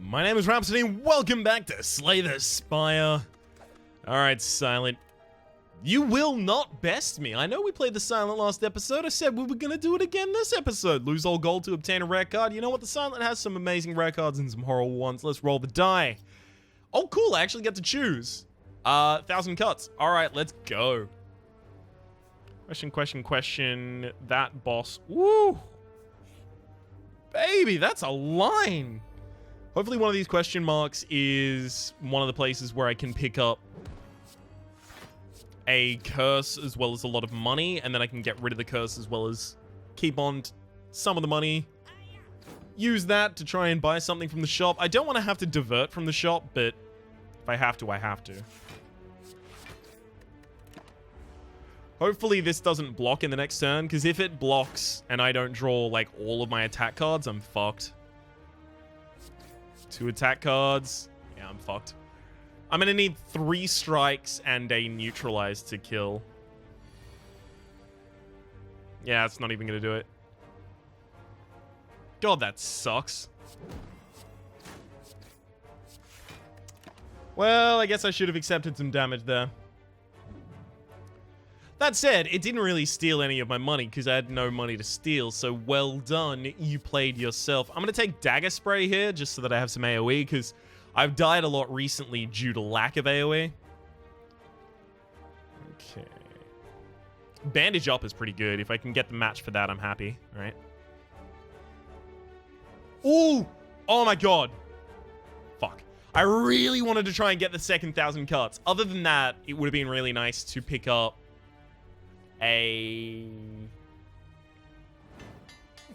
My name is Rhapsody, and welcome back to Slay the Spire. Alright, Silent. You will not best me. I know we played the Silent last episode. I said we were gonna do it again this episode. Lose all gold to obtain a rare card. You know what? The Silent has some amazing rare cards and some horrible ones. Let's roll the die. Oh, cool. I actually get to choose. 1,000 cuts. Alright, let's go. Question. That boss. Woo! Baby, that's a line. Hopefully one of these question marks is one of the places where I can pick up a curse as well as a lot of money, and then I can get rid of the curse as well as keep on some of the money. Use that to try and buy something from the shop. I don't want to have to divert from the shop, but if I have to, I have to. Hopefully this doesn't block in the next turn, because if it blocks and I don't draw like all of my attack cards, I'm fucked. 2 attack cards. Yeah, I'm fucked. I'm gonna need 3 strikes and a neutralize to kill. Yeah, it's not even gonna do it. God, that sucks. Well, I guess I should have accepted some damage there. That said, it didn't really steal any of my money because I had no money to steal, so well done, you played yourself. I'm going to take Dagger Spray here just so that I have some AoE because I've died a lot recently due to lack of AoE. Okay. Bandage Up is pretty good. If I can get the match for that, I'm happy, right? Ooh! Oh my god! Fuck. I really wanted to try and get the second 1,000 cuts. Other than that, it would have been really nice to pick up okay,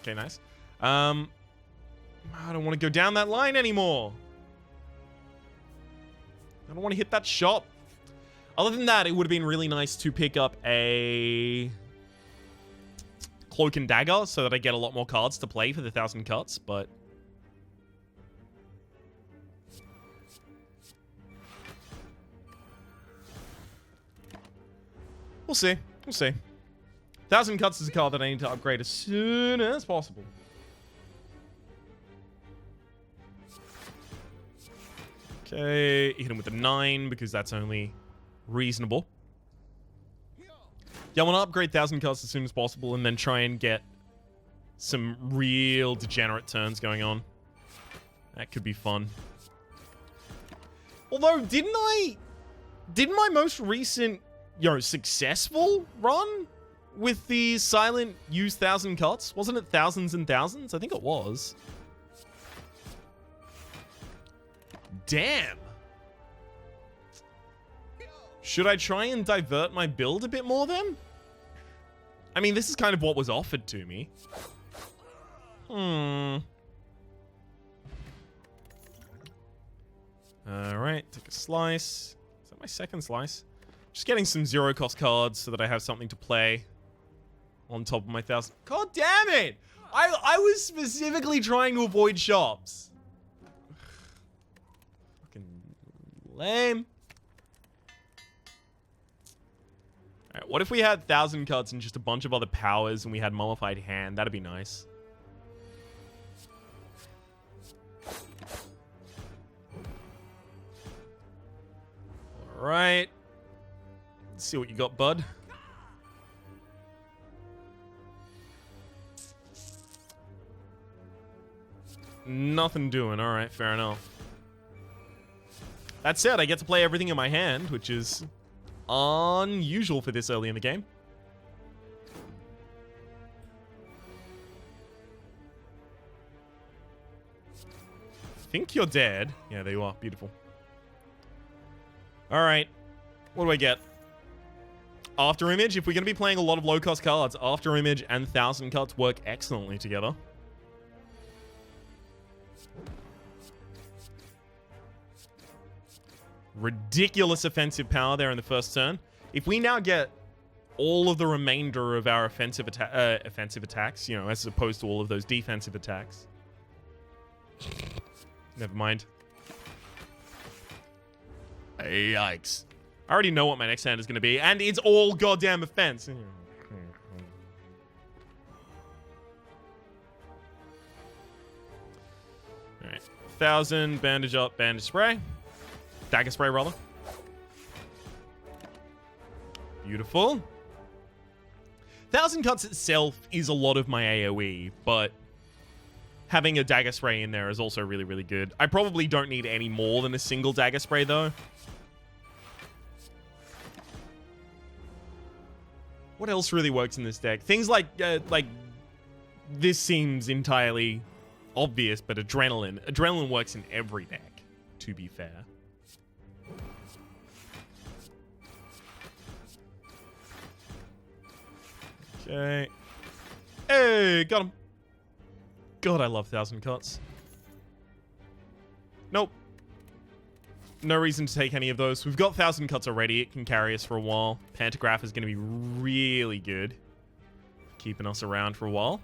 nice. I don't want to go down that line anymore. I don't want to hit that shop. Other than that, it would have been really nice to pick up a Cloak and Dagger so that I get a lot more cards to play for the 1,000 cuts, but we'll see. We'll see. 1,000 cuts is a card that I need to upgrade as soon as possible. Okay, hit him with a 9 because that's only reasonable. Yeah, I want to upgrade 1,000 cuts as soon as possible and then try and get some real degenerate turns going on. That could be fun. Although, didn't my most recent successful run with the Silent use 1,000 cuts? Wasn't it thousands and thousands? I think it was. Damn. Should I try and divert my build a bit more then? I mean, this is kind of what was offered to me. Alright, take a slice. Is that my second slice? Just getting some 0-cost cards so that I have something to play on top of my 1,000. God damn it! I was specifically trying to avoid shops. Fucking lame. Alright, what if we had 1,000 cuts and just a bunch of other powers and we had Mummified Hand? That'd be nice. Alright. See what you got, bud. Nothing doing. Alright, fair enough. That said, I get to play everything in my hand, which is unusual for this early in the game. Think you're dead. Yeah, there you are. Beautiful. Alright. What do I get? After Image, if we're going to be playing a lot of low-cost cards, After Image and 1,000 cuts work excellently together. Ridiculous offensive power there in the first turn. If we now get all of the remainder of our offensive attacks, as opposed to all of those defensive attacks. Never mind. Yikes. I already know what my next hand is going to be, and it's all goddamn offense. Alright. Alright. 1,000, bandage up, bandage spray. Dagger spray, rather. Beautiful. 1,000 cuts itself is a lot of my AoE, but having a dagger spray in there is also really, really good. I probably don't need any more than a single dagger spray, though. What else really works in this deck? Things like this seems entirely obvious, but adrenaline. Adrenaline works in every deck, to be fair. Okay. Hey, got him. God, I love 1,000 cuts. Nope. No reason to take any of those. We've got 1,000 cuts already. It can carry us for a while. Pantograph is going to be really good. Keeping us around for a while.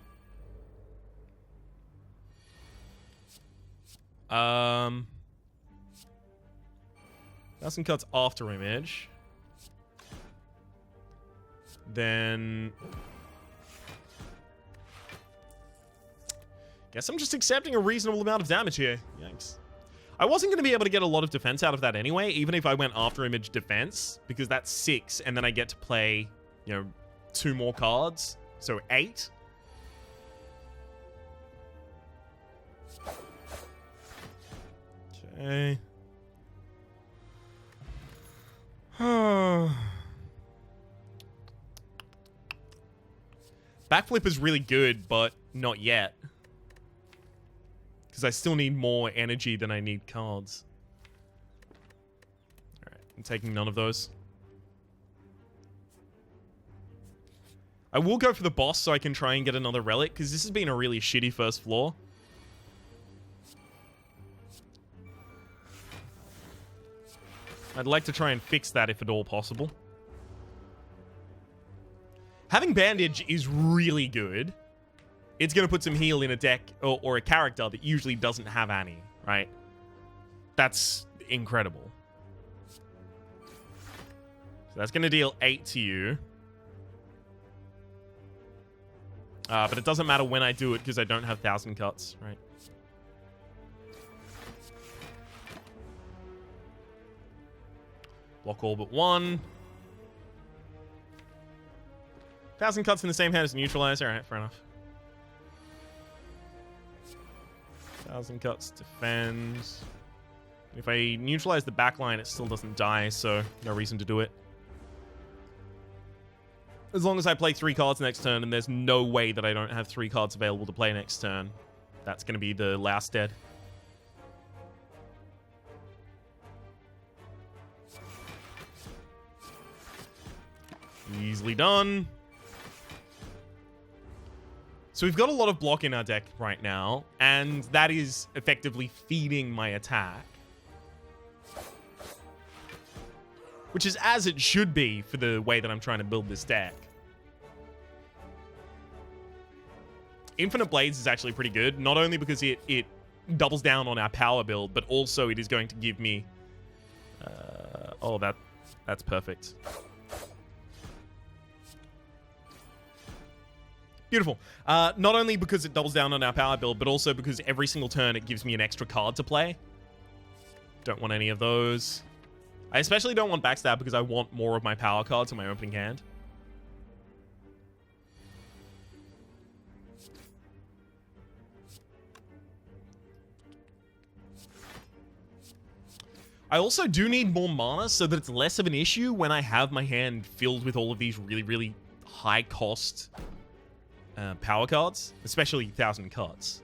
1,000 cuts after image. Then guess I'm just accepting a reasonable amount of damage here. Yikes. I wasn't going to be able to get a lot of defense out of that anyway, even if I went after image defense, because that's 6, and then I get to play, 2 more cards, so 8. Okay. Backflip is really good, but not yet. Because I still need more energy than I need cards. Alright, I'm taking none of those. I will go for the boss so I can try and get another relic, because this has been a really shitty first floor. I'd like to try and fix that if at all possible. Having bandage is really good. It's going to put some heal in a deck or a character that usually doesn't have any, right? That's incredible. So that's going to deal 8 to you. But it doesn't matter when I do it because I don't have 1,000 cuts, right? Block all but 1. 1,000 cuts in the same hand as neutralizer. Alright, fair enough. 1,000 cuts defends. If I neutralize the backline, it still doesn't die, so no reason to do it. As long as I play 3 cards next turn, and there's no way that I don't have 3 cards available to play next turn. That's going to be the last dead. Easily done. So we've got a lot of block in our deck right now, and that is effectively feeding my attack. Which is as it should be for the way that I'm trying to build this deck. Infinite Blades is actually pretty good, not only because it doubles down on our power build, but also it is going to give me... that's perfect. Beautiful. Not only because it doubles down on our power build, but also because every single turn it gives me an extra card to play. Don't want any of those. I especially don't want Backstab because I want more of my power cards in my opening hand. I also do need more mana so that it's less of an issue when I have my hand filled with all of these really, really high cost power cards, especially 1,000 cuts.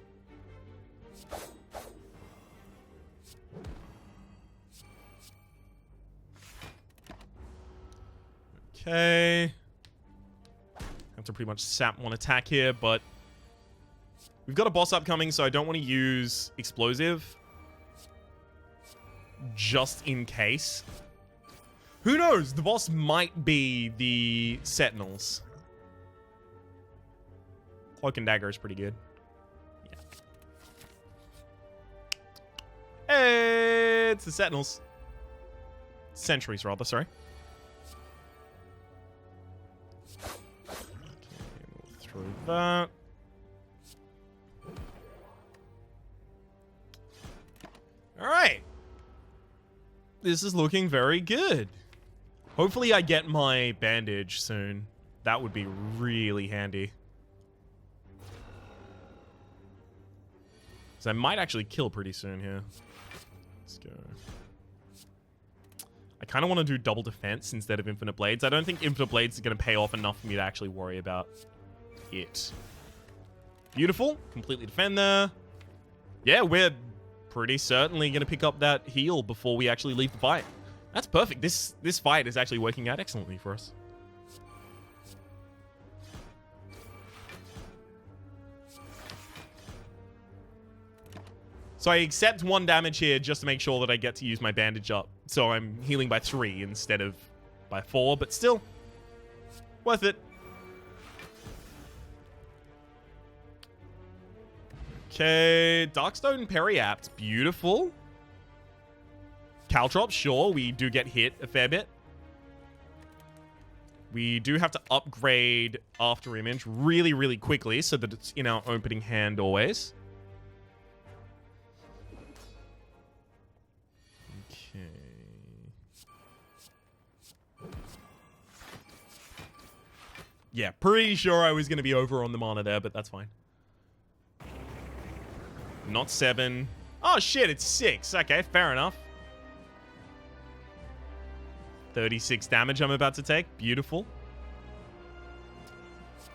Okay. Have to pretty much sap one attack here, but we've got a boss upcoming, so I don't want to use explosive. Just in case. Who knows? The boss might be the Sentinels. Cloak and Dagger is pretty good. Yeah. Hey, it's the Sentinels. Sentries, rather, sorry. Okay, we'll throw that. All right. This is looking very good. Hopefully I get my bandage soon. That would be really handy. So I might actually kill pretty soon here. Let's go. I kind of want to do double defense instead of infinite blades. I don't think infinite blades is going to pay off enough for me to actually worry about it. Beautiful. Completely defend there. Yeah, we're pretty certainly going to pick up that heal before we actually leave the fight. That's perfect. This fight is actually working out excellently for us. So I accept 1 damage here just to make sure that I get to use my bandage up. So I'm healing by 3 instead of by 4, but still worth it. Okay, Darkstone Periapt, beautiful. Caltrops, sure, we do get hit a fair bit. We do have to upgrade After Image really, really quickly so that it's in our opening hand always. Okay. Yeah, pretty sure I was going to be over on the mana there, but that's fine. Not 7. Oh, shit, it's 6. Okay, fair enough. 36 damage I'm about to take. Beautiful.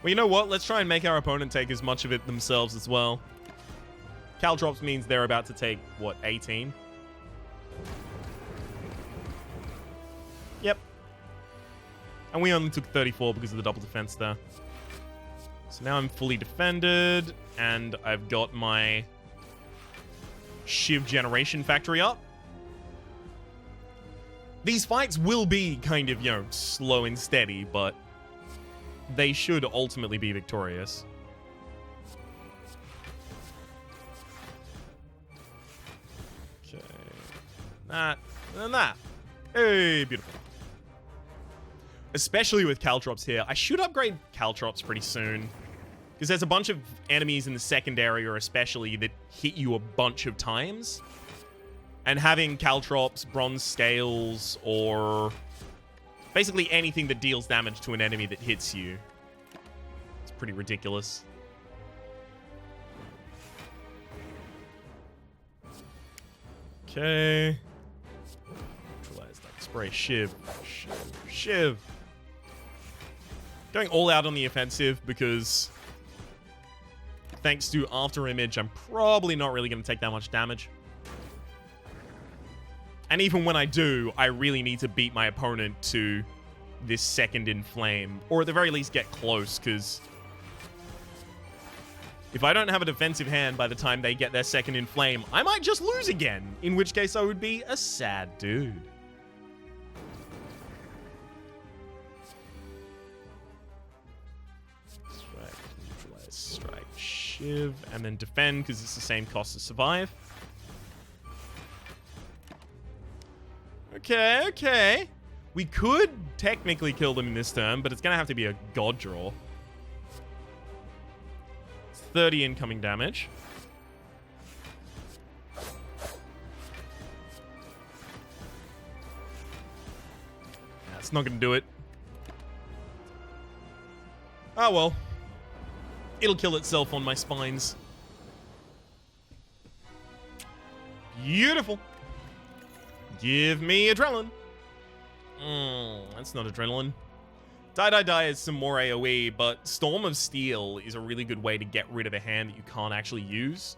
Well, you know what? Let's try and make our opponent take as much of it themselves as well. Caltrops means they're about to take, what, 18? Yep. And we only took 34 because of the double defense there. So now I'm fully defended, and I've got my Shiv generation factory up. These fights will be kind of, you know, slow and steady, but they should ultimately be victorious. Okay. That, and that. Hey, beautiful. Especially with Caltrops here. I should upgrade Caltrops pretty soon, because there's a bunch of enemies in the second area especially that hit you a bunch of times. And having Caltrops, Bronze Scales, or basically anything that deals damage to an enemy that hits you, it's pretty ridiculous. Okay. Neutralize that spray. Shiv. Shiv. Shiv. Going all out on the offensive because thanks to After Image, I'm probably not really going to take that much damage. And even when I do, I really need to beat my opponent to this second in flame. Or at the very least get close, because if I don't have a defensive hand by the time they get their second in flame, I might just lose again. In which case I would be a sad dude. Strike, neutralize, strike, Shiv, and then defend, because it's the same cost to survive. Okay, okay. We could technically kill them in this turn, but it's going to have to be a god draw. It's 30 incoming damage. That's not going to do it. Oh, well. It'll kill itself on my spines. Beautiful. Give me adrenaline. That's not adrenaline. Die is some more AoE, but Storm of Steel is a really good way to get rid of a hand that you can't actually use.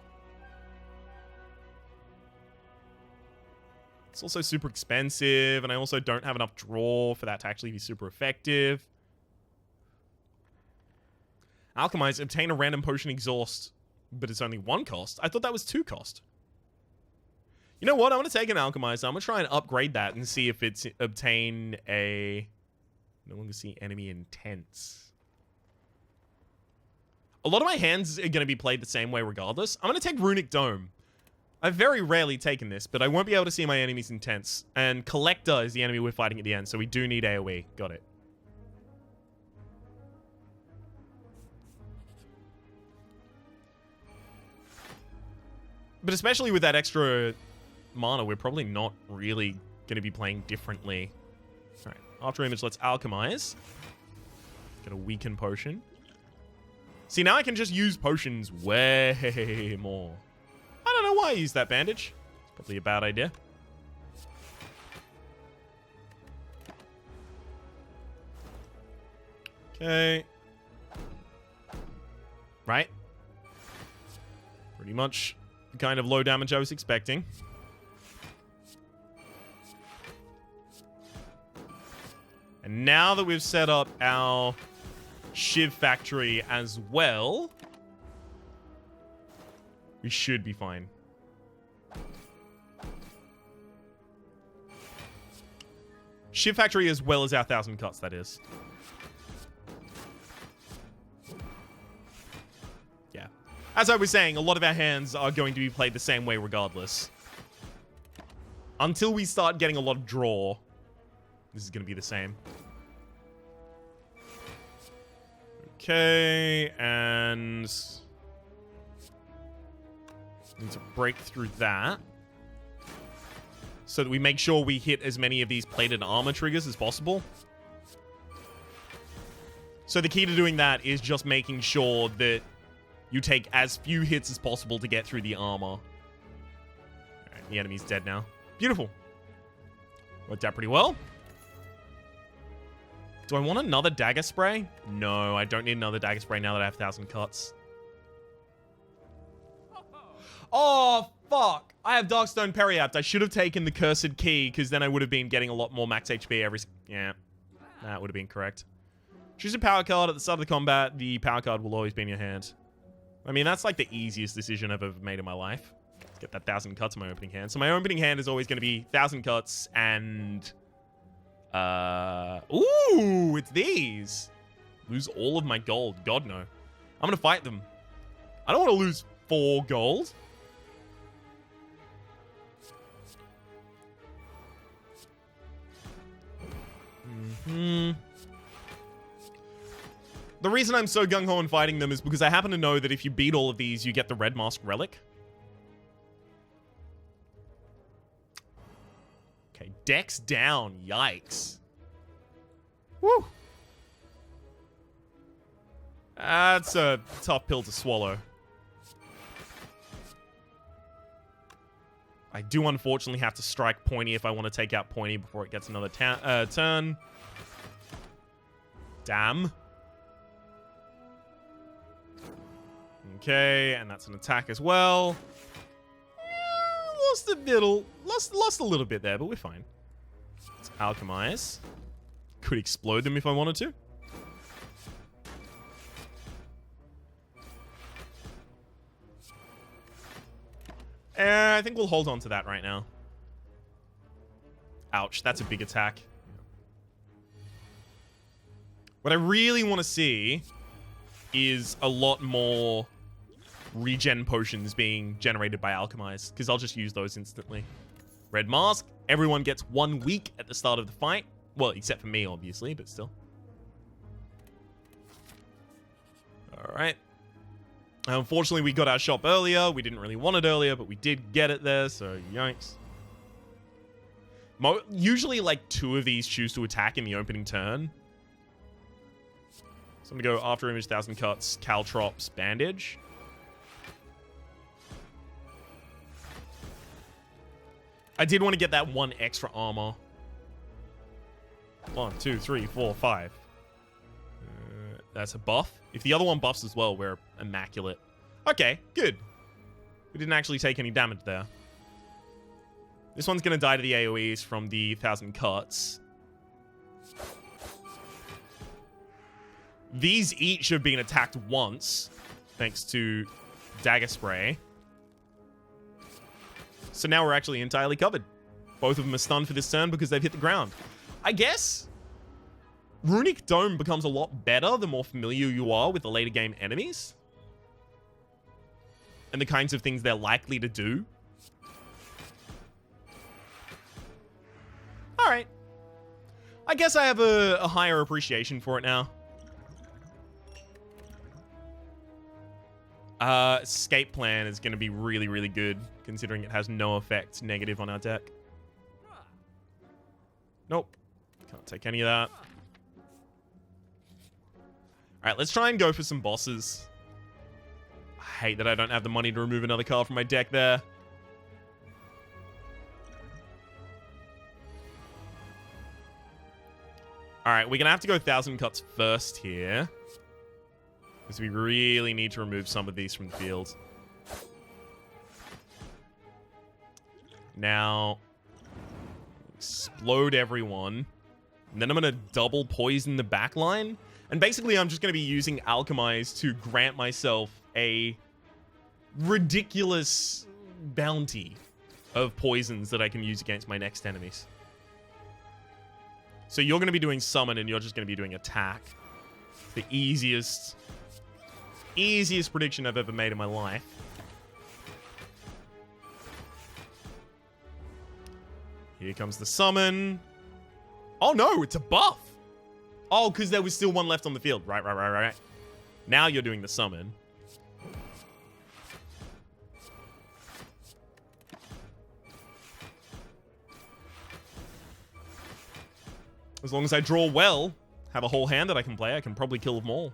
It's also super expensive, and I also don't have enough draw for that to actually be super effective. Alchemize, obtain a random potion exhaust, but it's only 1 cost. I thought that was 2 cost. You know what? I'm going to take an Alchemize. I'm going to try and upgrade that and see if it's obtain a... No longer see enemy intents. A lot of my hands are going to be played the same way regardless. I'm going to take Runic Dome. I've very rarely taken this, but I won't be able to see my enemy's intents. And Collector is the enemy we're fighting at the end, so we do need AoE. Got it. But especially with that extra mana, we're probably not really going to be playing differently. All right, after image, let's alchemize. Get a weaken potion. See, now I can just use potions way more. I don't know why I used that bandage. It's probably a bad idea. Okay. Right. Pretty much the kind of low damage I was expecting. And now that we've set up our Shiv factory as well, we should be fine. Shiv factory as well as our 1,000 cuts, that is. Yeah. As I was saying, a lot of our hands are going to be played the same way regardless. Until we start getting a lot of draw, this is going to be the same. Okay, and need to break through that so that we make sure we hit as many of these plated armor triggers as possible. So the key to doing that is just making sure that you take as few hits as possible to get through the armor. All right, the enemy's dead now. Beautiful. Worked out pretty well. Do I want another dagger spray? No, I don't need another dagger spray now that I have 1,000 cuts. Oh, fuck. I have Darkstone Periapt. I should have taken the Cursed Key, because then I would have been getting a lot more max HP every... Yeah, that would have been correct. Choose a power card at the start of the combat. The power card will always be in your hand. I mean, that's like the easiest decision I've ever made in my life. Let's get that 1,000 cuts in my opening hand. So my opening hand is always going to be 1,000 cuts and... Ooh, it's these. Lose all of my gold. God, no. I'm gonna fight them. I don't want to lose 4 gold. The reason I'm so gung-ho in fighting them is because I happen to know that if you beat all of these, you get the Red Mask Relic. Okay, Dex down. Yikes. Woo. That's a tough pill to swallow. I do unfortunately have to strike Pointy if I want to take out Pointy before it gets another turn. Damn. Okay, and that's an attack as well. Lost a little bit there, but we're fine. Let's alchemize. Could explode them if I wanted to. I think we'll hold on to that right now. Ouch, that's a big attack. What I really want to see is a lot more regen potions being generated by Alchemize, because I'll just use those instantly. Red Mask. Everyone gets 1 week at the start of the fight. Well, except for me, obviously, but still. Alright. Unfortunately, we got our shop earlier. We didn't really want it earlier, but we did get it there, so yikes. Usually, like, 2 of these choose to attack in the opening turn. So I'm going to go after image, 1,000 cuts, Caltrops, bandage. I did want to get that 1 extra armor. 1, 2, 3, 4, 5. That's a buff. If the other one buffs as well, we're immaculate. Okay, good. We didn't actually take any damage there. This one's going to die to the AoEs from the 1,000 cuts. These each have been attacked once, thanks to Dagger Spray. So now we're actually entirely covered. Both of them are stunned for this turn because they've hit the ground. I guess Runic Dome becomes a lot better the more familiar you are with the later game enemies. And the kinds of things they're likely to do. Alright. I guess I have a higher appreciation for it now. Escape plan is going to be really, really good, considering it has no effect negative on our deck. Nope. Can't take any of that. Alright, let's try and go for some bosses. I hate that I don't have the money to remove another card from my deck there. Alright, we're going to have to go 1,000 cuts first here. Because we really need to remove some of these from the field. Now, explode everyone. And then I'm going to double poison the back line. And basically, I'm just going to be using Alchemize to grant myself a ridiculous bounty of poisons that I can use against my next enemies. So you're going to be doing summon, and you're just going to be doing attack. The easiest prediction I've ever made in my life. Here comes the summon. Oh no, it's a buff. Oh, because there was still one left on the field. Right. Now you're doing the summon. As long as I draw well, have a whole hand that I can play, I can probably kill them all.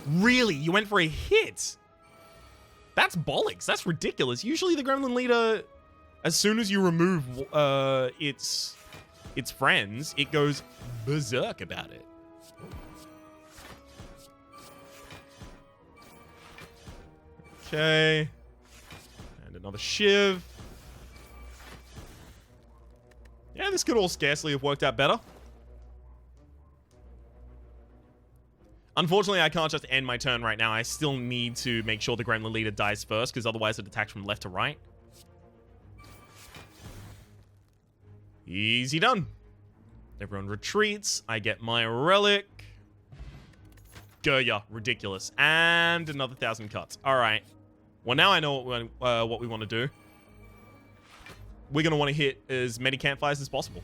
Really? You went for a hit? That's bollocks. That's ridiculous. Usually the Gremlin Leader, as soon as you remove its friends, it goes berserk about it. Okay. And another Shiv. Yeah, this could all scarcely have worked out better. Unfortunately, I can't just end my turn right now. I still need to make sure the Gremlin Leader dies first, because otherwise it attacks from left to right. Easy done. Everyone retreats. I get my relic. Gerya. Ridiculous. And another 1,000 cuts. All right. Well, now I know what we want to do. We're going to want to hit as many campfires as possible.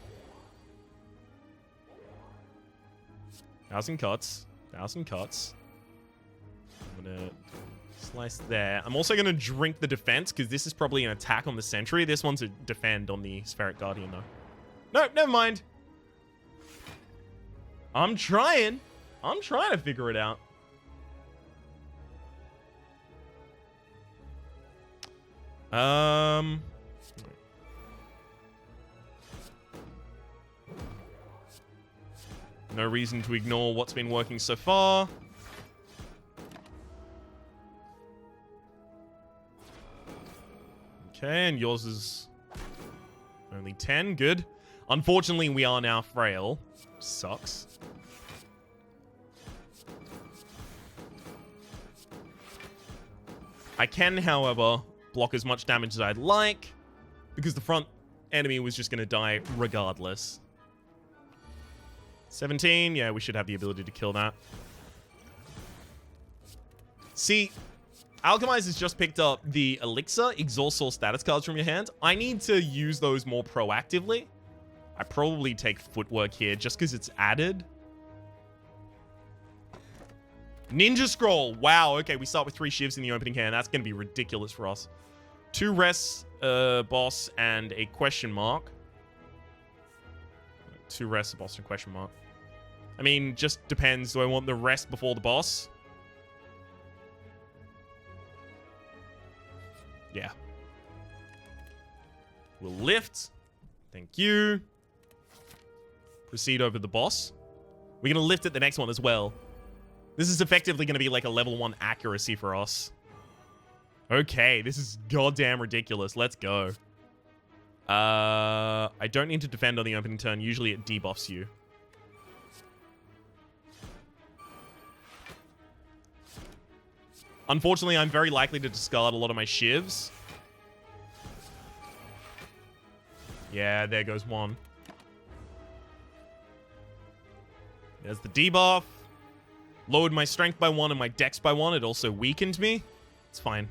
1,000 cuts. 1,000 cuts. I'm going to slice there. I'm also going to drink the defense, because this is probably an attack on the sentry. This one's a defend on the Spheric Guardian, though. No, never mind. I'm trying to figure it out. No reason to ignore what's been working so far. Okay, and yours is only 10. Good. Unfortunately, we are now frail. Sucks. I can, however, block as much damage as I'd like, because the front enemy was just going to die regardless. 17. Yeah, we should have the ability to kill that. See, Alchemize has just picked up the Elixir, Exhaust all status cards from your hand. I need to use those more proactively. I probably take Footwork here just because it's added. Ninja Scroll. Wow, okay, we start with 3 Shivs in the opening hand. That's going to be ridiculous for us. 2 rests, boss, and a question mark. 2 rests, a boss, and a question mark. I mean, just depends. Do I want the rest before the boss? Yeah. We'll lift. Thank you. Proceed over the boss. We're going to lift at the next one as well. This is effectively going to be like a level 1 accuracy for us. Okay, this is goddamn ridiculous. Let's go. I don't need to defend on the opening turn. Usually it debuffs you. Unfortunately, I'm very likely to discard a lot of my Shivs. Yeah, there goes one. There's the debuff. Lowered my strength by 1 and my dex by 1. It also weakened me. It's fine.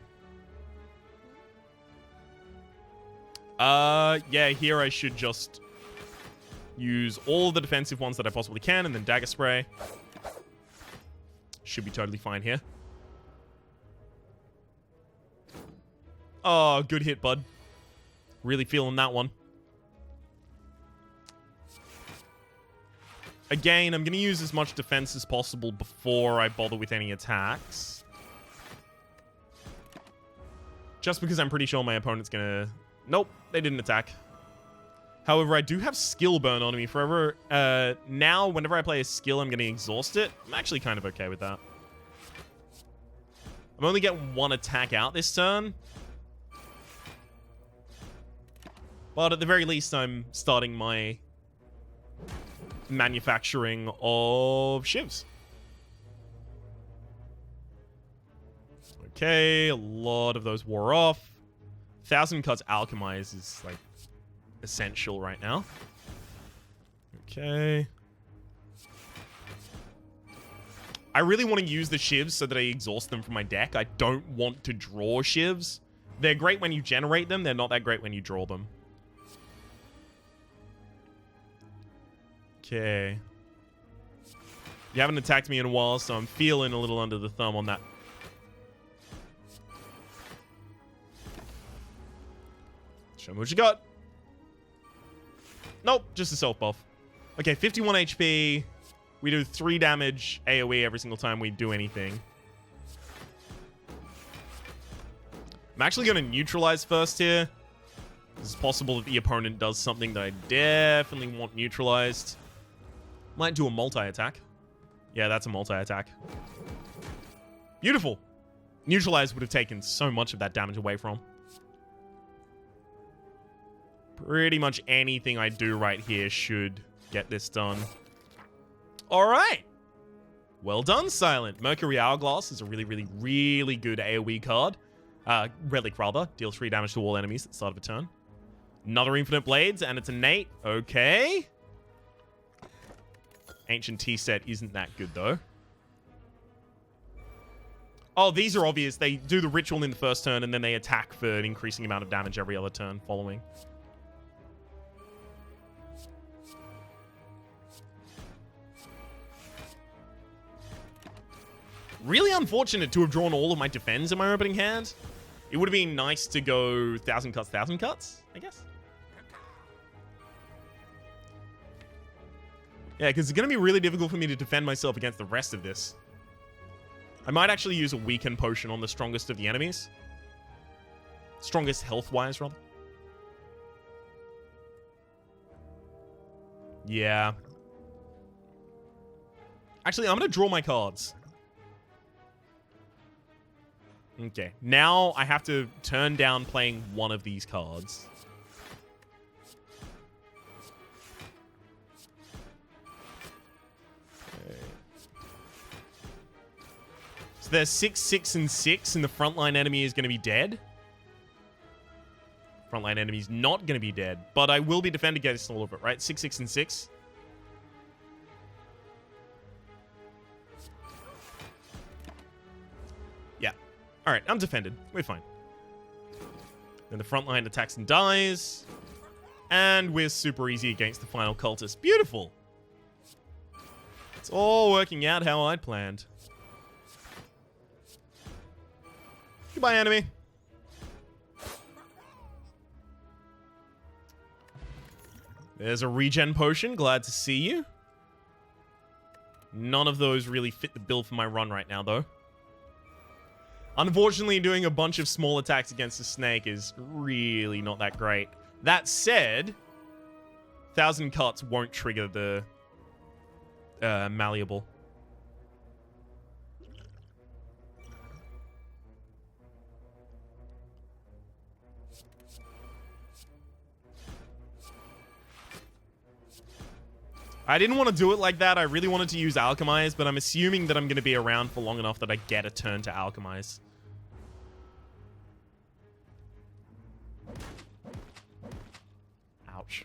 Yeah, here I should just use all the defensive ones that I possibly can, and then Dagger Spray. Should be totally fine here. Oh, good hit, bud. Really feeling that one. Again, I'm going to use as much defense as possible before I bother with any attacks. Just because I'm pretty sure my opponent's going to... Nope, they didn't attack. However, I do have skill burn on me forever. Now, whenever I play a skill, I'm going to exhaust it. I'm actually kind of okay with that. I'm only getting one attack out this turn. But at the very least, I'm starting my manufacturing of shivs. Okay, a lot of those wore off. 1,000 cuts alchemize is like essential right now. Okay. I really want to use the shivs so that I exhaust them from my deck. I don't want to draw shivs. They're great when you generate them. They're not that great when you draw them. Okay. You haven't attacked me in a while, so I'm feeling a little under the thumb on that. Show me what you got. Nope, just a self buff. Okay, 51 HP. We do 3 damage AoE every single time we do anything. I'm actually going to neutralize first here. It's possible that the opponent does something that I definitely want neutralized. Might do a multi-attack. Yeah, that's a multi-attack. Beautiful. Neutralize would have taken so much of that damage away from. Pretty much anything I do right here should get this done. Alright. Well done, Silent. Mercury Hourglass is a really, really, really good AoE card. Relic, rather. Deals 3 damage to all enemies at the start of a turn. Another Infinite Blades, and it's innate. Okay. Ancient Tea set isn't that good, though. Oh, these are obvious. They do the ritual in the first turn, and then they attack for an increasing amount of damage every other turn following. Really unfortunate to have drawn all of my defense in my opening hand. It would have been nice to go 1,000 cuts, I guess. Yeah, because it's going to be really difficult for me to defend myself against the rest of this. I might actually use a weaken potion on the strongest of the enemies. Strongest health-wise, rather. Yeah. Actually, I'm going to draw my cards. Okay, now I have to turn down playing one of these cards. Okay. So there's 6, 6, and 6, and the frontline enemy is going to be dead. Frontline enemy is not going to be dead, but I will be defending against all of it, right? 6, 6, and 6. Alright, I'm defended. We're fine. Then the front line attacks and dies. And we're super easy against the final cultist. Beautiful! It's all working out how I'd planned. Goodbye, enemy. There's a regen potion. Glad to see you. None of those really fit the bill for my run right now, though. Unfortunately, doing a bunch of small attacks against a snake is really not that great. That said, 1,000 cuts won't trigger the malleable. I didn't want to do it like that. I really wanted to use Alchemize, but I'm assuming that I'm going to be around for long enough that I get a turn to Alchemize. Ouch.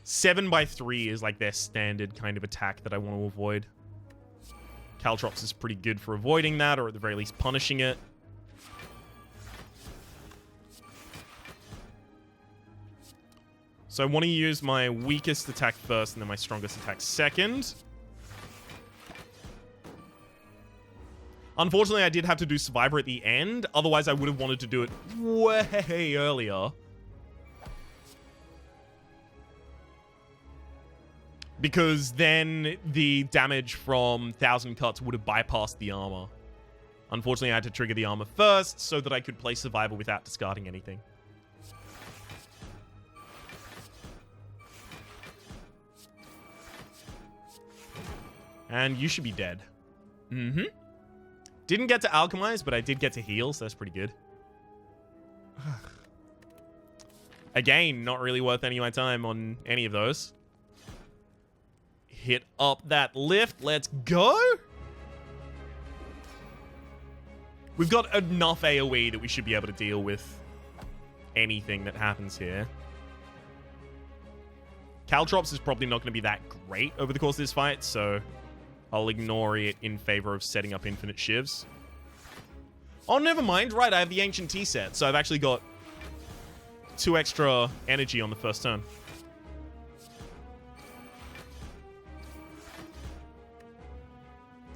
7x3 is like their standard kind of attack that I want to avoid. Caltrops is pretty good for avoiding that, or at the very least punishing it. So I want to use my weakest attack first and then my strongest attack second. Unfortunately, I did have to do Survivor at the end. Otherwise, I would have wanted to do it way earlier. Because then the damage from 1,000 cuts would have bypassed the armor. Unfortunately, I had to trigger the armor first so that I could play Survivor without discarding anything. And you should be dead. Mm-hmm. Didn't get to alchemize, but I did get to heal, so that's pretty good. Again, not really worth any of my time on any of those. Hit up that lift. Let's go. We've got enough AoE that we should be able to deal with anything that happens here. Caltrops is probably not going to be that great over the course of this fight, so I'll ignore it in favor of setting up infinite shivs. Oh, never mind. Right, I have the Ancient Tea set, so I've actually got 2 extra energy on the first turn.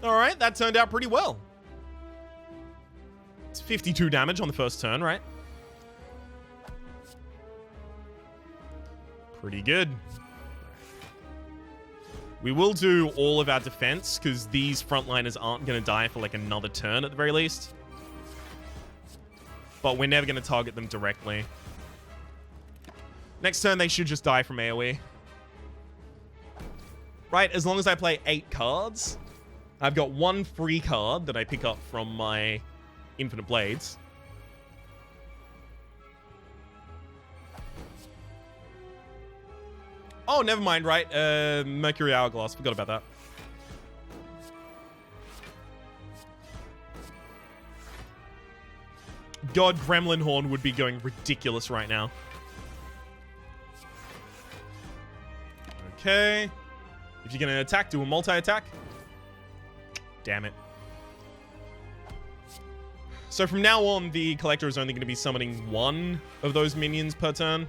Alright, that turned out pretty well. It's 52 damage on the first turn, right? Pretty good. We will do all of our defense, because these frontliners aren't going to die for like another turn at the very least. But we're never going to target them directly. Next turn, they should just die from AoE. Right, as long as I play 8 cards, I've got 1 free card that I pick up from my Infinite Blades. Oh, never mind, right? Mercury Hourglass. Forgot about that. God, Gremlin Horn would be going ridiculous right now. Okay. If you're going to attack, do a multi-attack. Damn it. So from now on, the Collector is only going to be summoning 1 of those minions per turn.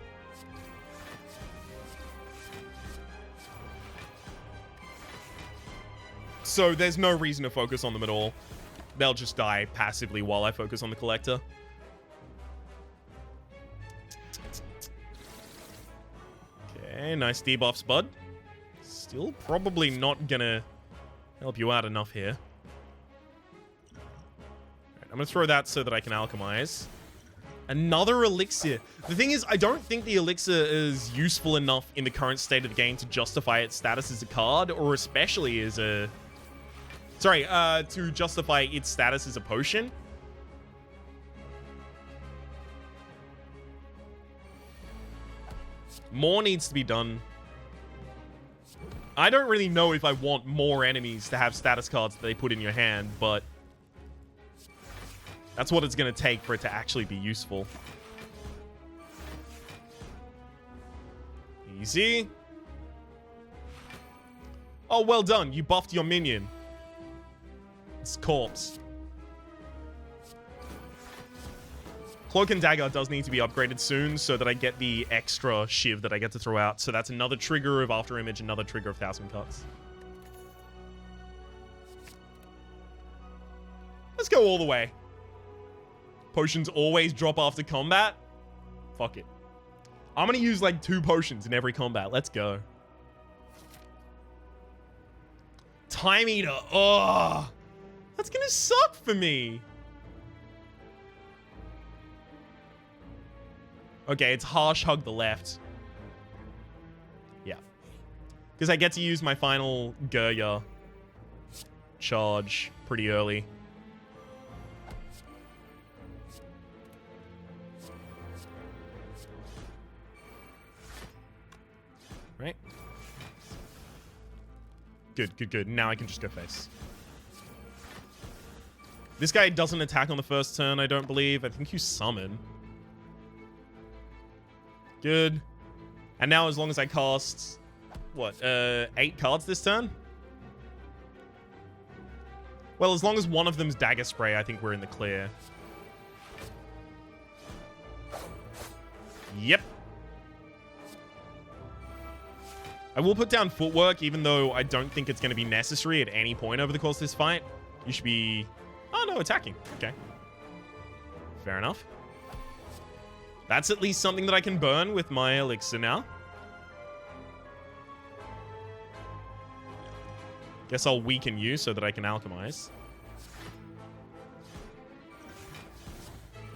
So there's no reason to focus on them at all. They'll just die passively while I focus on the Collector. Okay, nice debuffs, bud. Still probably not gonna help you out enough here. Alright, I'm gonna throw that so that I can alchemize. Another elixir. The thing is, I don't think the elixir is useful enough in the current state of the game to justify its status as a card, or especially as a... Sorry, to justify its status as a potion. More needs to be done. I don't really know if I want more enemies to have status cards that they put in your hand, but that's what it's going to take for it to actually be useful. Easy. Oh, well done. You buffed your minion. It's corpse. Cloak and Dagger does need to be upgraded soon so that I get the extra shiv that I get to throw out. So that's another trigger of After Image, another trigger of 1,000 Cuts. Let's go all the way. Potions always drop after combat. Fuck it. I'm going to use like 2 potions in every combat. Let's go. Time Eater. Oh, that's going to suck for me. Okay, it's Harsh Hug the left. Yeah. Because I get to use my final Gerya charge pretty early. Right? Good, good, good. Now I can just go face. This guy doesn't attack on the first turn, I don't believe. I think you summon. Good. And now as long as I cast, what, 8 cards this turn? Well, as long as one of them's Dagger Spray, I think we're in the clear. Yep. I will put down Footwork, even though I don't think it's going to be necessary at any point over the course of this fight. You should be... Oh, no. no attacking. Okay. Fair enough. That's at least something that I can burn with my elixir now. Guess I'll weaken you so that I can alchemize.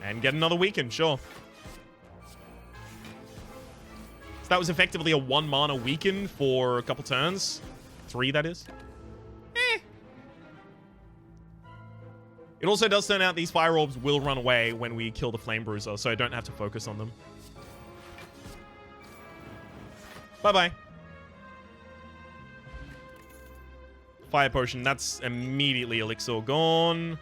And get another weaken, sure. So that was effectively a 1 mana weaken for a couple turns. 3, that is. It also does turn out these fire orbs will run away when we kill the flame bruiser, so I don't have to focus on them. Bye-bye. Fire potion, that's immediately elixir gone.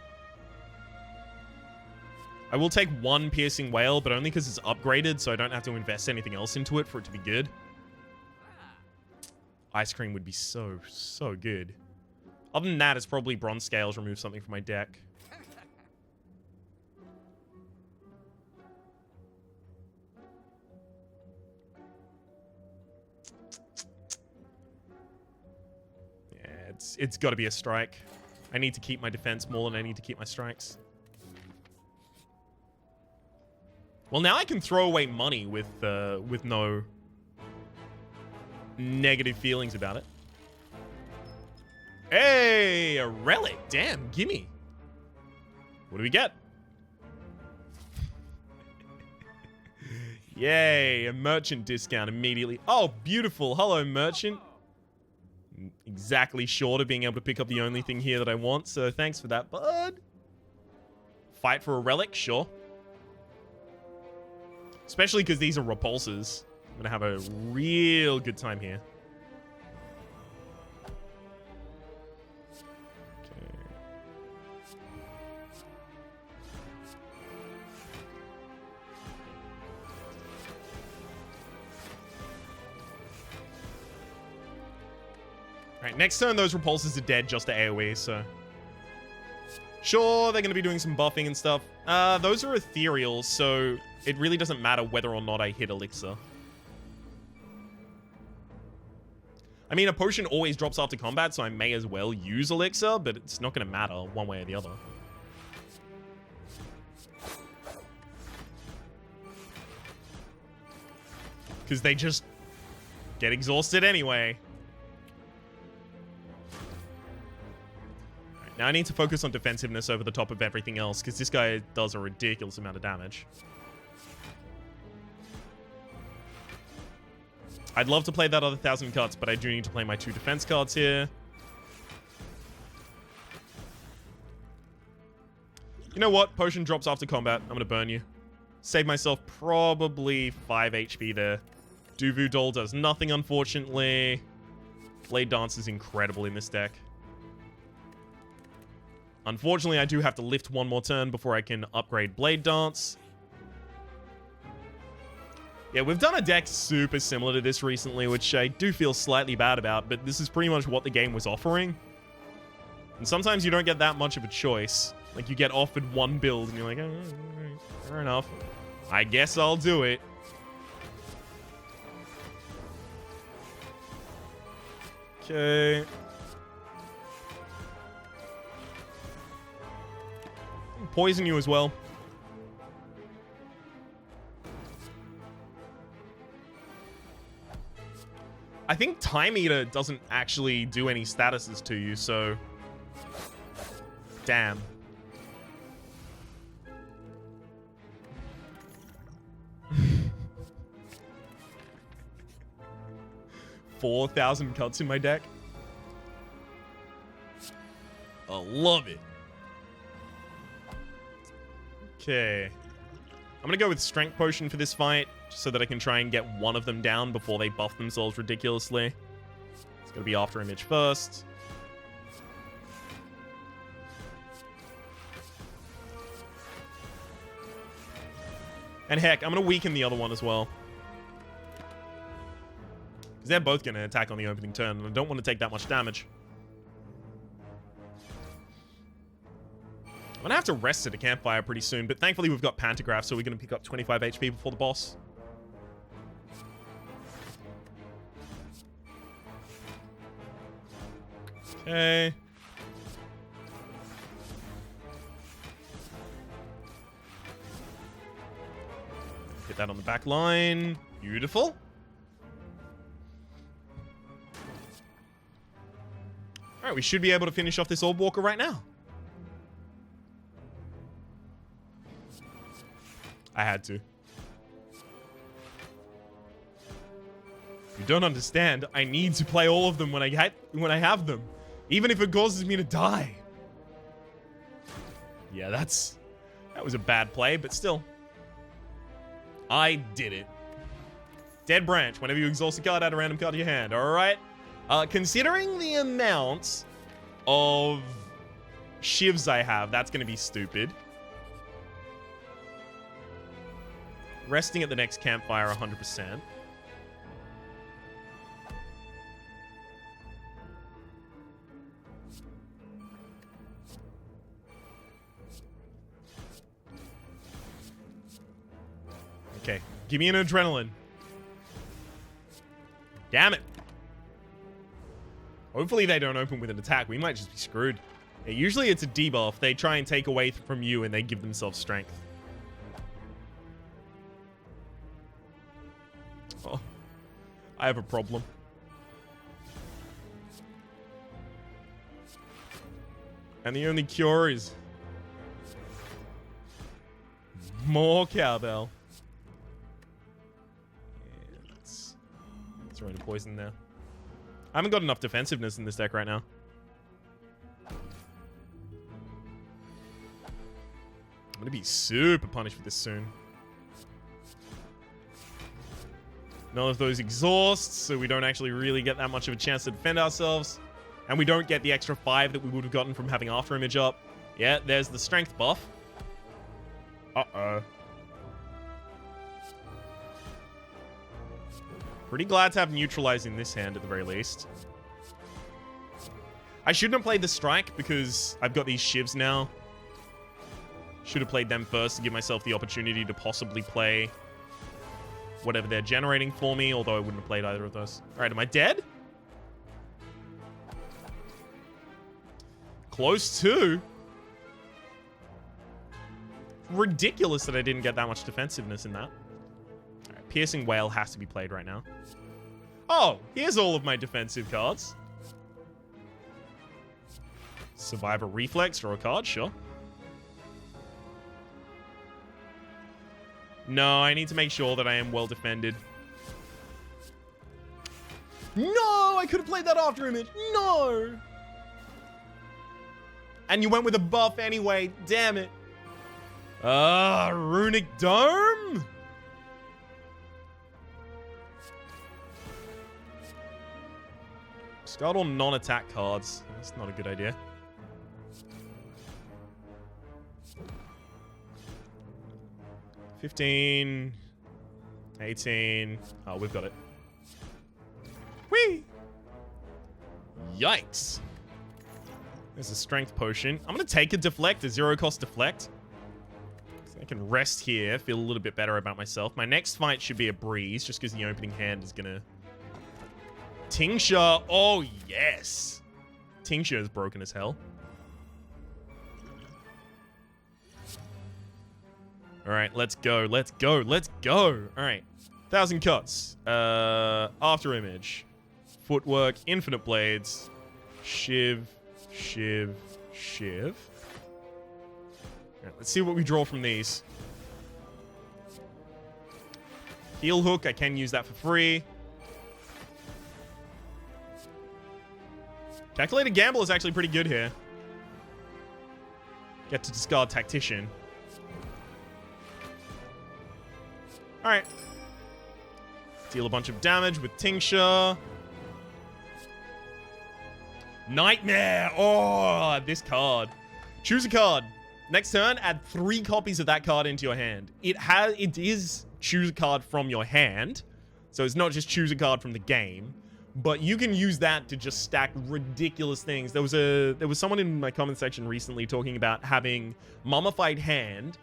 I will take 1 piercing whale, but only because it's upgraded, so I don't have to invest anything else into it for it to be good. Ice cream would be so, so good. Other than that, it's probably bronze scales, remove something from my deck. It's got to be a strike. I need to keep my defense more than I need to keep my strikes. Well, now I can throw away money with no negative feelings about it. Hey, a relic. Damn, gimme. What do we get? Yay, a merchant discount immediately. Oh, beautiful. Hello, merchant. Exactly short of being able to pick up the only thing here that I want, so thanks for that, bud. Fight for a relic, sure. Especially because these are repulsors. I'm gonna have a real good time here. Okay. Alright, next turn those repulsors are dead just to AoE, so... Sure, they're going to be doing some buffing and stuff. Those are ethereal, so it really doesn't matter whether or not I hit elixir. I mean, a potion always drops after combat, so I may as well use elixir, but it's not going to matter one way or the other. Because they just get exhausted anyway. Now I need to focus on defensiveness over the top of everything else, because this guy does a ridiculous amount of damage. I'd love to play that other 1,000 cuts, but I do need to play my 2 defense cards here. You know what? Potion drops after combat. I'm going to burn you. Save myself probably 5 HP there. Duvu Doll does nothing, unfortunately. Blade Dance is incredible in this deck. Unfortunately, I do have to lift 1 more turn before I can upgrade Blade Dance. Yeah, we've done a deck super similar to this recently, which I do feel slightly bad about, but this is pretty much what the game was offering. And sometimes you don't get that much of a choice. Like, you get offered one build, and you're like, oh, fair enough. I guess I'll do it. Okay. Poison you as well. I think Time Eater doesn't actually do any statuses to you, so... Damn. $4,000 cuts in my deck. I love it. Okay. I'm gonna go with Strength Potion for this fight, just so that I can try and get one of them down before they buff themselves ridiculously. It's gonna be After Image first. And heck, I'm gonna weaken the other one as well. Because they're both gonna attack on the opening turn, and I don't want to take that much damage. I'm gonna have to rest at a campfire pretty soon, but thankfully we've got Pantograph, so we're gonna pick up 25 HP before the boss. Okay. Hit that on the back line. Beautiful. Alright, we should be able to finish off this Orb Walker right now. I had to. You don't understand. I need to play all of them when I have them. Even if it causes me to die. Yeah, that was a bad play, but still. I did it. Dead Branch. Whenever you exhaust a card, add a random card to your hand. Alright. Considering the amount of shivs I have, that's going to be stupid. Resting at the next campfire 100%. Okay, give me an adrenaline. Damn it. Hopefully they don't open with an attack. We might just be screwed. Yeah, usually it's a debuff. They try and take away from you and they give themselves strength. Oh, I have a problem. And the only cure is more cowbell. Yeah, let's throw in a poison there. I haven't got enough defensiveness in this deck right now. I'm gonna be super punished with this soon. None of those exhausts, so we don't actually really get that much of a chance to defend ourselves. And we don't get the extra 5 that we would have gotten from having After Image up. Yeah, there's the strength buff. Uh-oh. Pretty glad to have Neutralize in this hand at the very least. I shouldn't have played the Strike because I've got these shivs now. Should have played them first to give myself the opportunity to possibly play whatever they're generating for me, although I wouldn't have played either of those. Alright, am I dead? Close to. Ridiculous that I didn't get that much defensiveness in that. Alright, Piercing Whale has to be played right now. Oh, here's all of my defensive cards. Survivor Reflex, draw a card, sure. No, I need to make sure that I am well defended. No, I could have played that After Image. No. And you went with a buff anyway. Damn it. Runic Dome? Discard all non-attack cards. That's not a good idea. $15, $18. Oh, we've got it. Whee! Yikes. There's a strength potion. I'm going to take a deflect, a zero-cost deflect. So I can rest here, feel a little bit better about myself. My next fight should be a breeze, just because the opening hand is going to... Tincture. Oh, yes. Tincture is broken as hell. All right, let's go. Let's go. Let's go. All right. 1,000 cuts. After Image. Footwork. Infinite Blades. Shiv. Shiv. Shiv. All right, let's see what we draw from these. Heel Hook. I can use that for free. Calculated Gamble is actually pretty good here. Get to discard Tactician. Alright. Deal a bunch of damage with Tincture. Nightmare! Oh, this card. Choose a card. Next turn, add 3 copies of that card into your hand. It is choose a card from your hand. So it's not just choose a card from the game. But you can use that to just stack ridiculous things. There was someone in my comment section recently talking about having Mummified Hand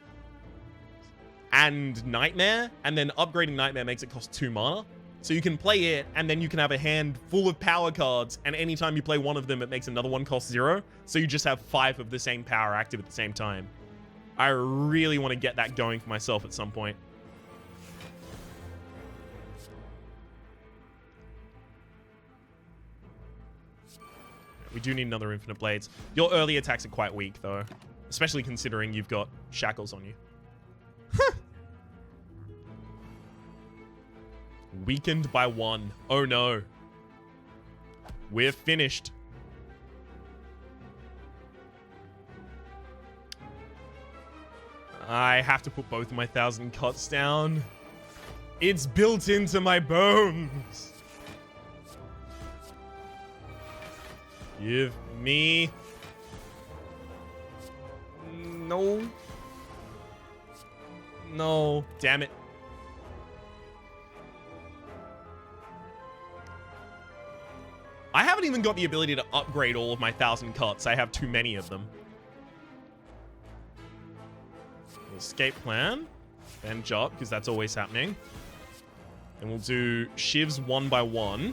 and Nightmare, and then upgrading Nightmare makes it cost 2 mana. So you can play it, and then you can have a hand full of power cards, and anytime you play one of them, it makes another one cost 0. So you just have 5 of the same power active at the same time. I really want to get that going for myself at some point. We do need another Infinite Blades. Your early attacks are quite weak, though. Especially considering you've got shackles on you. Weakened by 1. Oh, no. We're finished. I have to put both of my 1,000 cuts down. It's built into my bones. Give me... No. No. Damn it. I haven't even got the ability to upgrade all of my 1,000 cuts. I have too many of them. Escape plan. Then jump, because that's always happening. And we'll do shivs 1 by 1.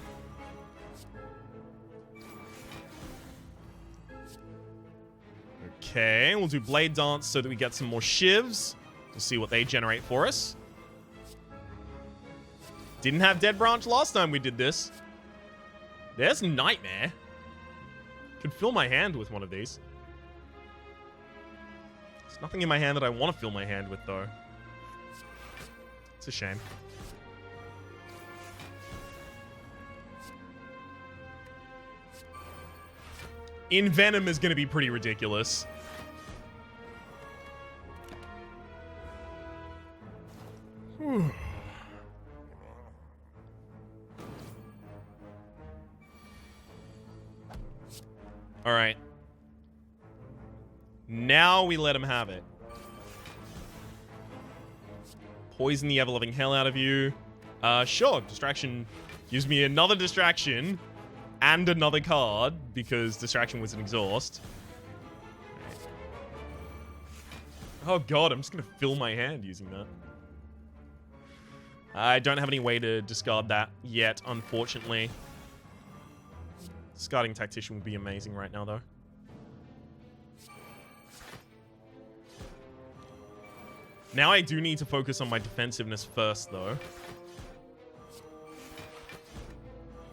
Okay, we'll do blade dance so that we get some more shivs. We'll see what they generate for us. Didn't have Dead Branch last time we did this. There's Nightmare. Could fill my hand with one of these. There's nothing in my hand that I want to fill my hand with, though. It's a shame. Envenom is going to be pretty ridiculous. All right. Now we let him have it. Poison the ever-loving hell out of you. Sure. Distraction gives me another distraction and another card because distraction was an exhaust. Oh god, I'm just going to fill my hand using that. I don't have any way to discard that yet, unfortunately. Discarding Tactician would be amazing right now, though. Now I do need to focus on my defensiveness first, though.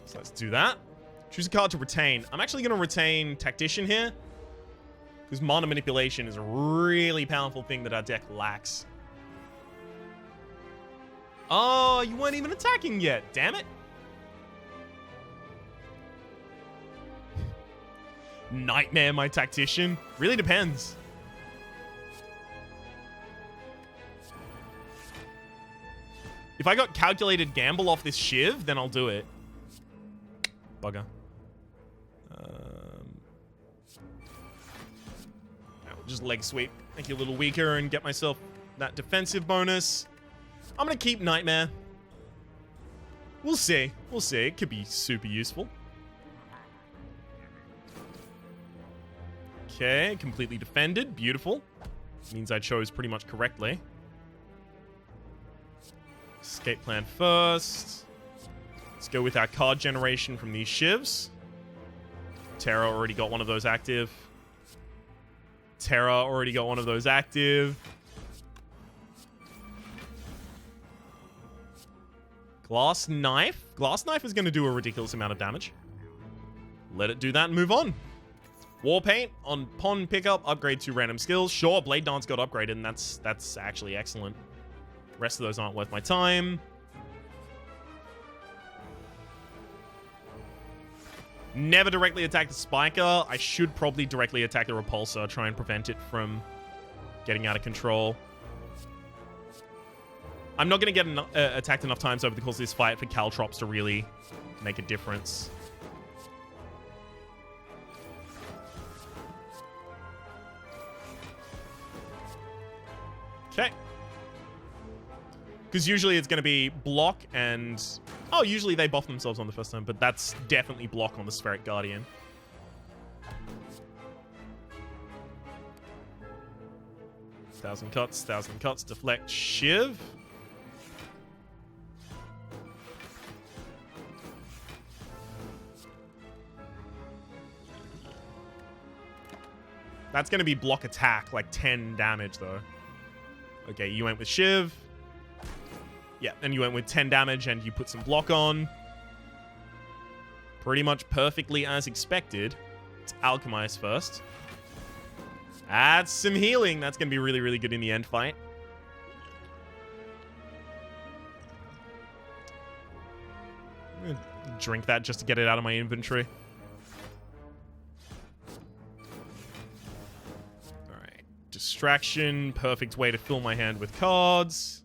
So let's do that. Choose a card to retain. I'm actually going to retain Tactician here, because Mana Manipulation is a really powerful thing that our deck lacks. Oh, you weren't even attacking yet. Damn it. Nightmare my Tactician? Really depends. If I got Calculated Gamble off this Shiv, then I'll do it. Bugger. I'll just leg sweep, make you a little weaker and get myself that defensive bonus. I'm going to keep Nightmare. We'll see. We'll see. It could be super useful. Okay, completely defended. Beautiful. Means I chose pretty much correctly. Escape plan first. Let's go with our card generation from these shivs. Terra already got one of those active. Terra already got one of those active. Glass Knife. Glass Knife is going to do a ridiculous amount of damage. Let it do that and move on. War Paint on pawn pickup, upgrade 2 random skills. Sure, Blade Dance got upgraded, and that's actually excellent. The rest of those aren't worth my time. Never directly attack the Spiker. I should probably directly attack the Repulsor, try and prevent it from getting out of control. I'm not going to get attacked enough times over the course of this fight for Caltrops to really make a difference. Okay. Because usually it's going to be block and... Oh, usually they buff themselves on the first time, but that's definitely block on the Spheric Guardian. Thousand cuts, deflect, Shiv. That's going to be block attack, like 10 damage, though. Okay, you went with Shiv. Yeah, and you went with 10 damage, and you put some block on. Pretty much perfectly as expected. Let's alchemize first. That's some healing. That's going to be really, really good in the end fight. I'm gonna drink that just to get it out of my inventory. Alright. Distraction. Perfect way to fill my hand with cards.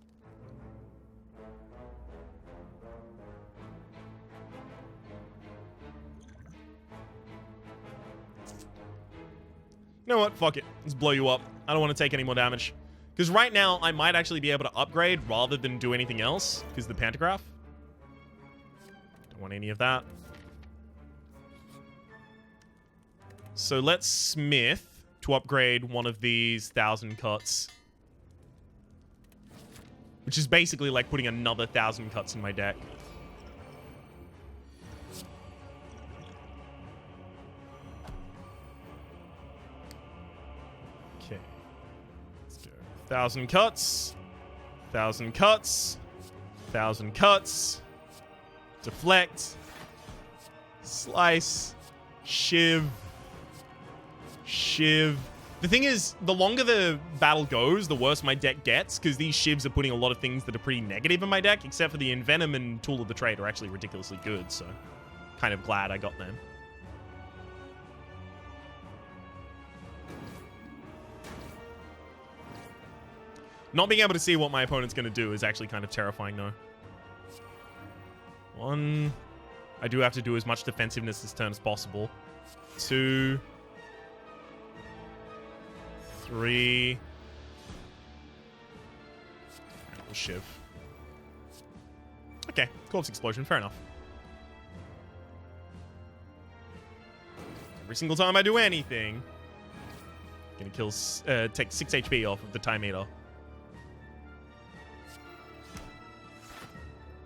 You know what? Fuck it. Let's blow you up. I don't want to take any more damage. Because right now, I might actually be able to upgrade rather than do anything else. Because of the pantograph. Don't want any of that. So let's smith to upgrade one of these 1,000 cuts. Which is basically like putting another 1,000 cuts in my deck. Okay. Let's go. 1,000 cuts. 1,000 cuts. 1,000 cuts. Deflect. Slice. Shiv. Shiv. The thing is, the longer the battle goes, the worse my deck gets, because these shivs are putting a lot of things that are pretty negative in my deck, except for the Envenom and Tool of the Trade are actually ridiculously good, so kind of glad I got them. Not being able to see what my opponent's going to do is actually kind of terrifying, though. 1. I do have to do as much defensiveness this turn as possible. 2. 3. Shiv. Okay, Corpse Explosion, fair enough. Every single time I do anything, gonna kill, take 6 HP off of the time meter.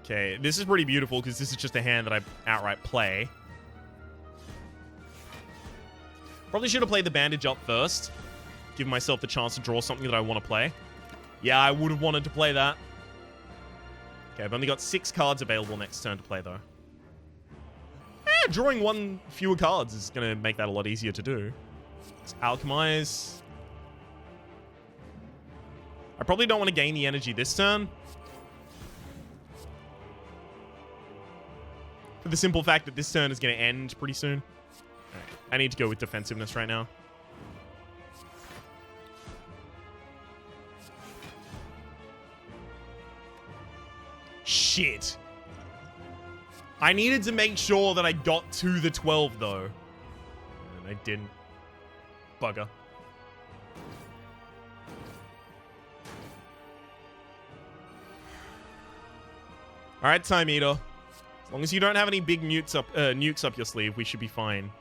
Okay, this is pretty beautiful because this is just a hand that I outright play. Probably should have played the bandage up first. Give myself the chance to draw something that I want to play. Yeah, I would have wanted to play that. Okay, I've only got 6 cards available next turn to play, though. Drawing 1 fewer cards is going to make that a lot easier to do. Let's alchemize. I probably don't want to gain the energy this turn. For the simple fact that this turn is going to end pretty soon. Right, I need to go with defensiveness right now. Shit. I needed to make sure that I got to the 12, though. And I didn't. Bugger. Alright, Time Eater. As long as you don't have any big nukes up your sleeve, we should be fine.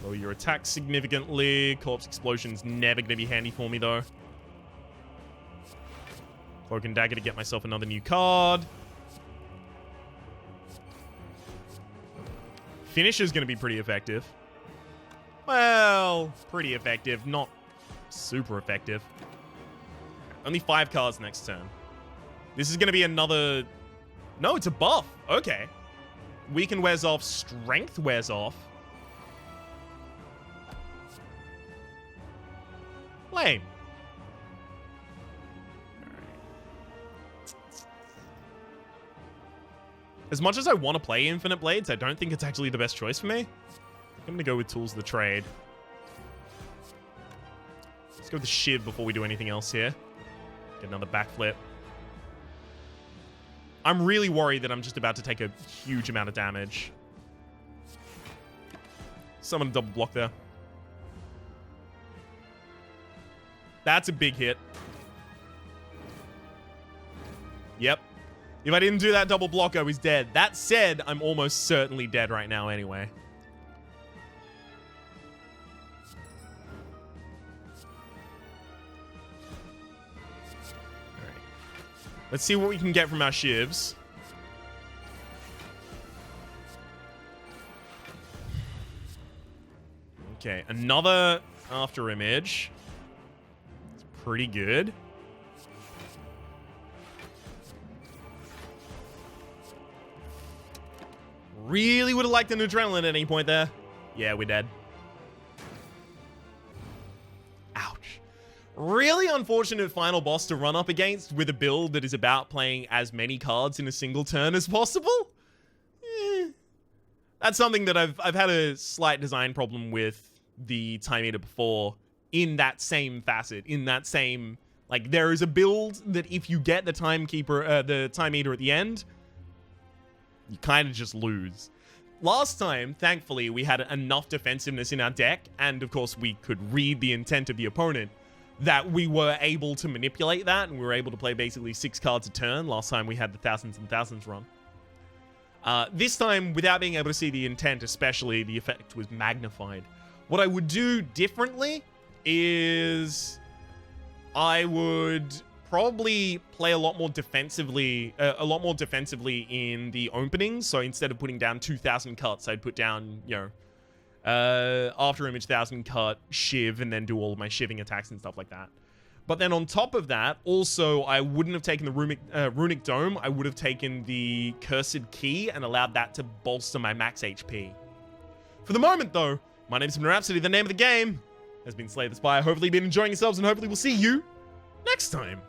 Lower your attack significantly. Corpse Explosion's never going to be handy for me, though. Cloak and Dagger to get myself another new card. Finisher's going to be pretty effective. Well, pretty effective. Not super effective. Only 5 cards next turn. This is going to be another... No, it's a buff. Okay. Weaken wears off. Strength wears off. Lame. As much as I want to play Infinite Blades, I don't think it's actually the best choice for me. I'm going to go with Tools of the Trade. Let's go with the Shiv before we do anything else here. Get another backflip. I'm really worried that I'm just about to take a huge amount of damage. Summon a double block there. That's a big hit. Yep. If I didn't do that double block, I was dead. That said, I'm almost certainly dead right now anyway. Alright. Let's see what we can get from our shivs. Okay, another after image. It's pretty good. Really would have liked an adrenaline at any point there. Yeah, we're dead. Ouch. Really unfortunate final boss to run up against with a build that is about playing as many cards in a single turn as possible. That's something that I've had a slight design problem with the Time Eater before, in that same facet, in that same, like, there is a build that if you get the Time Eater at the end, you kind of just lose. Last time, thankfully, we had enough defensiveness in our deck, and of course we could read the intent of the opponent, that we were able to manipulate that, and we were able to play basically 6 cards a turn. Last time we had the Thousands and Thousands run. This time, without being able to see the intent especially, the effect was magnified. What I would do differently is I would probably play a lot more defensively in the openings. So instead of putting down 2,000 cuts, I'd put down, after image 1,000 cut, shiv, and then do all of my shiving attacks and stuff like that. But then on top of that, also, I wouldn't have taken the Runic Dome. I would have taken the Cursed Key and allowed that to bolster my max HP. For the moment, though, my name's Rhapsody. The name of the game has been Slay the Spire. Hopefully you've been enjoying yourselves, and hopefully we'll see you next time.